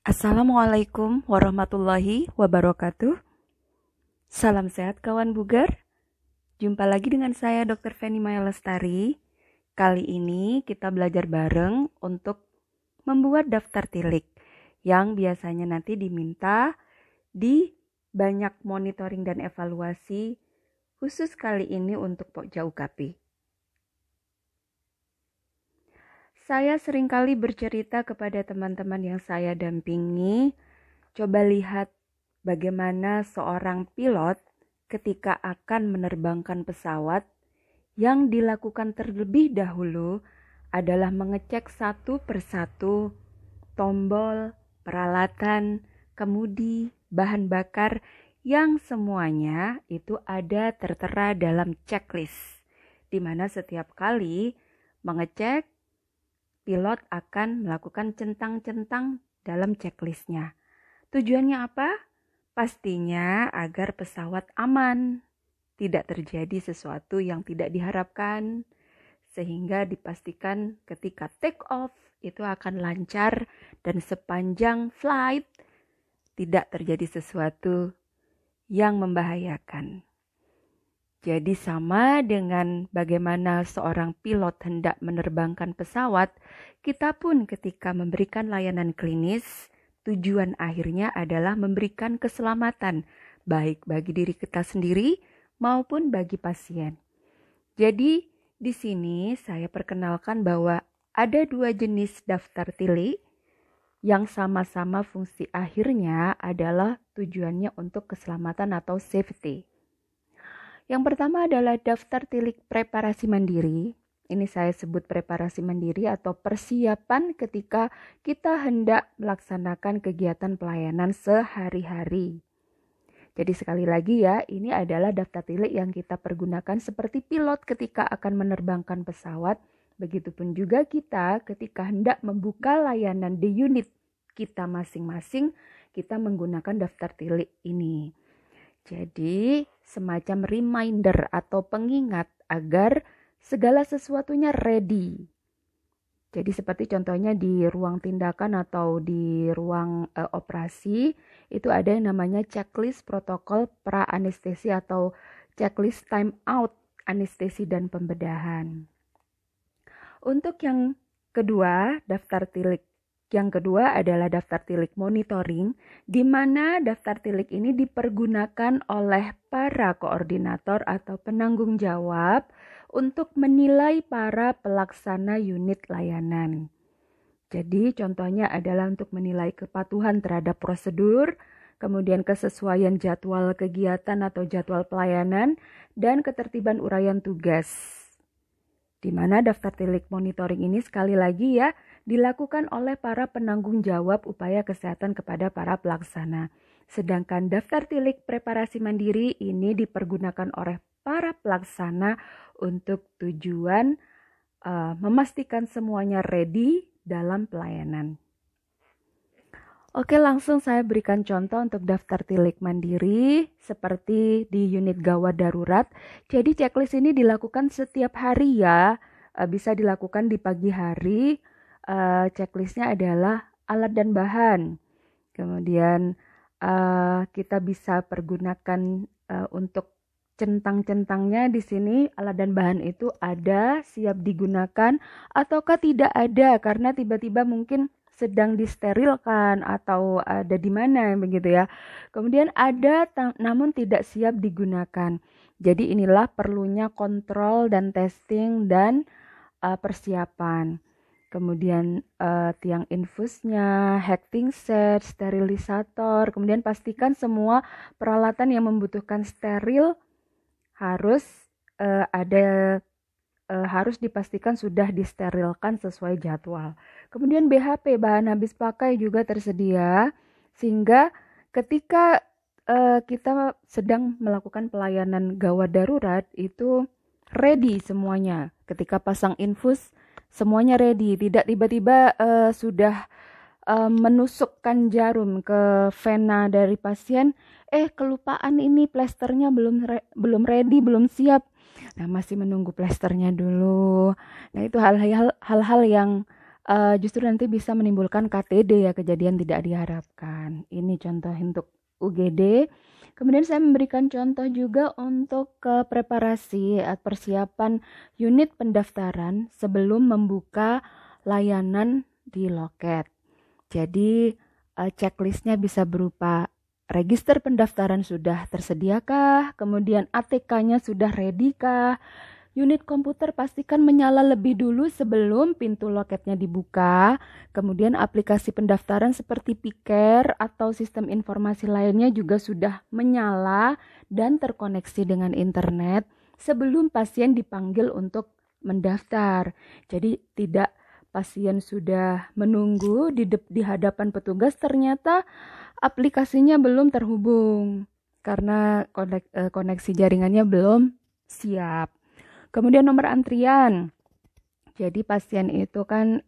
Assalamualaikum warahmatullahi wabarakatuh. Salam sehat kawan bugar. Jumpa lagi dengan saya Dr. Feni Maya Lestari. Kali ini kita belajar bareng untuk membuat daftar tilik yang biasanya nanti diminta di banyak monitoring dan evaluasi, khusus kali ini untuk Pokja UKP. Saya seringkali bercerita kepada teman-teman yang saya dampingi, coba lihat bagaimana seorang pilot ketika akan menerbangkan pesawat, yang dilakukan terlebih dahulu adalah mengecek satu persatu tombol, peralatan, kemudi, bahan bakar yang semuanya itu ada tertera dalam checklist, di mana setiap kali mengecek, pilot akan melakukan centang-centang dalam checklistnya. Tujuannya apa? Pastinya agar pesawat aman, tidak terjadi sesuatu yang tidak diharapkan, sehingga dipastikan ketika take off itu akan lancar dan sepanjang flight tidak terjadi sesuatu yang membahayakan. Jadi sama dengan bagaimana seorang pilot hendak menerbangkan pesawat, kita pun ketika memberikan layanan klinis, tujuan akhirnya adalah memberikan keselamatan, baik bagi diri kita sendiri maupun bagi pasien. Jadi di sini saya perkenalkan bahwa ada dua jenis daftar tilik yang sama-sama fungsi akhirnya adalah tujuannya untuk keselamatan atau safety. Yang pertama adalah daftar tilik preparasi mandiri. Ini saya sebut preparasi mandiri atau persiapan ketika kita hendak melaksanakan kegiatan pelayanan sehari-hari. Jadi sekali lagi ya, ini adalah daftar tilik yang kita pergunakan seperti pilot ketika akan menerbangkan pesawat. Begitupun juga kita ketika hendak membuka layanan di unit kita masing-masing, kita menggunakan daftar tilik ini. Jadi semacam reminder atau pengingat agar segala sesuatunya ready. Jadi seperti contohnya di ruang tindakan atau di ruang operasi, itu ada yang namanya checklist protokol pra-anestesi atau checklist time out anestesi dan pembedahan. Untuk yang kedua, daftar tilik. Yang kedua adalah daftar tilik monitoring, di mana daftar tilik ini dipergunakan oleh para koordinator atau penanggung jawab untuk menilai para pelaksana unit layanan. Jadi contohnya adalah untuk menilai kepatuhan terhadap prosedur, kemudian kesesuaian jadwal kegiatan atau jadwal pelayanan, dan ketertiban uraian tugas. Di mana daftar tilik monitoring ini sekali lagi ya, dilakukan oleh para penanggung jawab upaya kesehatan kepada para pelaksana. Sedangkan daftar tilik preparasi mandiri ini dipergunakan oleh para pelaksana untuk tujuan memastikan semuanya ready dalam pelayanan. Oke, langsung saya berikan contoh untuk daftar tilik mandiri seperti di unit gawat darurat. Jadi checklist ini dilakukan setiap hari ya, bisa dilakukan di pagi hari. Checklistnya adalah alat dan bahan. Kemudian kita bisa pergunakan untuk centang-centangnya di sini alat dan bahan itu ada, siap digunakan, ataukah tidak ada karena tiba-tiba mungkin sedang disterilkan atau ada di mana begitu ya. Kemudian ada namun tidak siap digunakan. Jadi inilah perlunya kontrol dan testing dan persiapan. Kemudian tiang infusnya, hecting set, sterilisator. Kemudian pastikan semua peralatan yang membutuhkan steril harus harus dipastikan sudah disterilkan sesuai jadwal. Kemudian BHP, bahan habis pakai juga tersedia, sehingga ketika kita sedang melakukan pelayanan gawat darurat itu ready semuanya. Ketika pasang infus semuanya ready, tidak tiba-tiba sudah menusukkan jarum ke vena dari pasien, kelupaan ini plesternya belum ready, belum siap. Nah, masih menunggu plesternya dulu. Nah, itu hal-hal yang justru nanti bisa menimbulkan KTD ya, kejadian tidak diharapkan. Ini contoh untuk UGD. Kemudian saya memberikan contoh juga untuk preparasi atau persiapan unit pendaftaran sebelum membuka layanan di loket. Jadi checklistnya bisa berupa register pendaftaran sudah tersediakah, kemudian ATK-nya sudah ready kah, unit komputer pastikan menyala lebih dulu sebelum pintu loketnya dibuka. Kemudian aplikasi pendaftaran seperti Piker atau sistem informasi lainnya juga sudah menyala dan terkoneksi dengan internet sebelum pasien dipanggil untuk mendaftar. Jadi tidak pasien sudah menunggu di hadapan petugas, ternyata aplikasinya belum terhubung karena koneksi jaringannya belum siap. Kemudian nomor antrian. Jadi pasien itu kan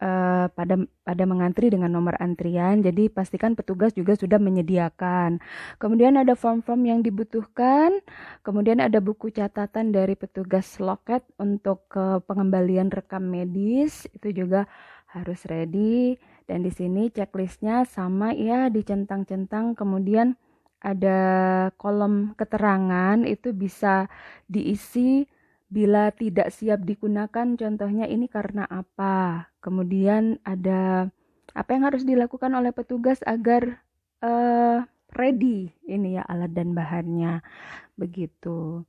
pada mengantri dengan nomor antrian, jadi pastikan petugas juga sudah menyediakan. Kemudian ada form-form yang dibutuhkan, kemudian ada buku catatan dari petugas loket untuk pengembalian rekam medis, itu juga harus ready. Dan di sini checklistnya sama ya, dicentang-centang, kemudian ada kolom keterangan, itu bisa diisi bila tidak siap digunakan, contohnya ini karena apa. Kemudian ada apa yang harus dilakukan oleh petugas agar ready ini ya alat dan bahannya. Begitu.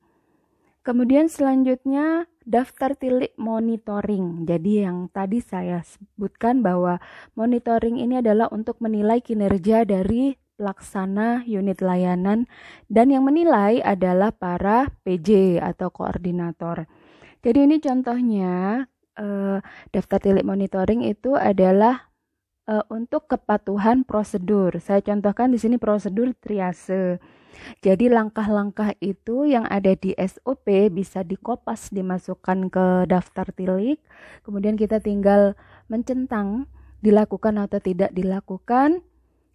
Kemudian selanjutnya daftar tilik monitoring. Jadi yang tadi saya sebutkan bahwa monitoring ini adalah untuk menilai kinerja dari pelaksana unit layanan, dan yang menilai adalah para PJ atau koordinator. Jadi ini contohnya daftar tilik monitoring itu adalah untuk kepatuhan prosedur. Saya contohkan di sini prosedur triase. Jadi langkah-langkah itu yang ada di SOP bisa dikopas, dimasukkan ke daftar tilik, kemudian kita tinggal mencentang dilakukan atau tidak dilakukan.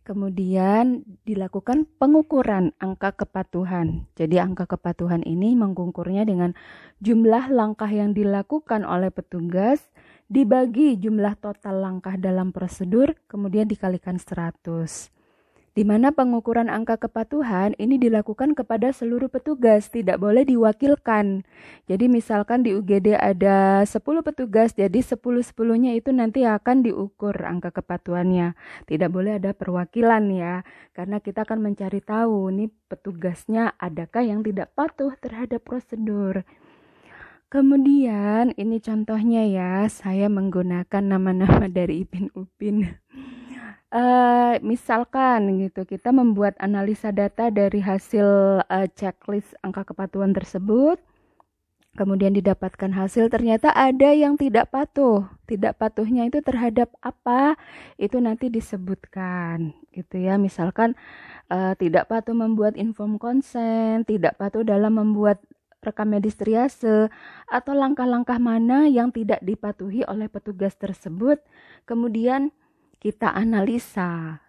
Kemudian dilakukan pengukuran angka kepatuhan. Jadi angka kepatuhan ini mengukurnya dengan jumlah langkah yang dilakukan oleh petugas dibagi jumlah total langkah dalam prosedur, kemudian dikalikan 100. Di mana pengukuran angka kepatuhan ini dilakukan kepada seluruh petugas, tidak boleh diwakilkan. Jadi misalkan di UGD ada 10 petugas, jadi 10-10-nya itu nanti akan diukur angka kepatuhannya. Tidak boleh ada perwakilan ya, karena kita akan mencari tahu nih petugasnya adakah yang tidak patuh terhadap prosedur. Kemudian ini contohnya ya, saya menggunakan nama-nama dari Ipin Upin. Misalkan gitu, kita membuat analisa data dari hasil checklist angka kepatuhan tersebut, kemudian didapatkan hasil ternyata ada yang tidak patuh. Tidak patuhnya itu terhadap apa? Itu nanti disebutkan gitu ya. Misalkan tidak patuh membuat inform consent, tidak patuh dalam membuat rekam medis triase, atau langkah-langkah mana yang tidak dipatuhi oleh petugas tersebut. Kemudian kita analisa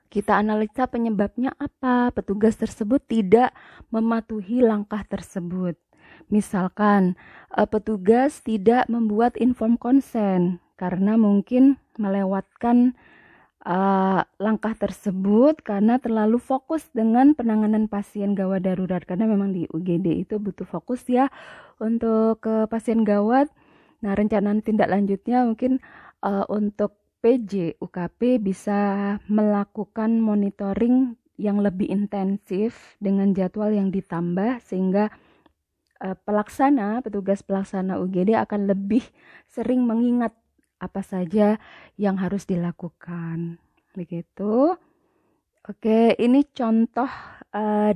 penyebabnya apa, petugas tersebut tidak mematuhi langkah tersebut. Misalkan petugas tidak membuat inform consent karena mungkin melewatkan langkah tersebut karena terlalu fokus dengan penanganan pasien gawat darurat, karena memang di UGD itu butuh fokus ya untuk pasien gawat. Nah, rencana tindak lanjutnya mungkin untuk PJ UKP bisa melakukan monitoring yang lebih intensif dengan jadwal yang ditambah, sehingga petugas pelaksana UGD akan lebih sering mengingat apa saja yang harus dilakukan. Begitu. Oke, ini contoh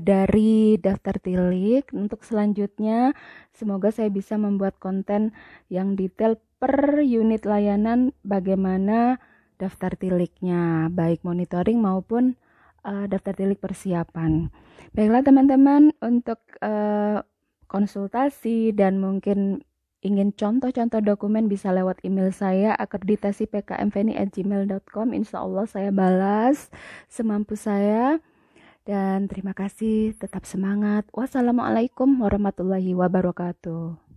dari daftar tilik. Untuk selanjutnya, semoga saya bisa membuat konten yang detail per unit layanan bagaimana daftar tiliknya, baik monitoring maupun daftar tilik persiapan. Baiklah teman-teman, untuk konsultasi dan mungkin ingin contoh-contoh dokumen bisa lewat email saya akreditasi.pkmfeni@gmail.com. Insya Allah saya balas semampu saya. Dan terima kasih, tetap semangat. Wassalamualaikum warahmatullahi wabarakatuh.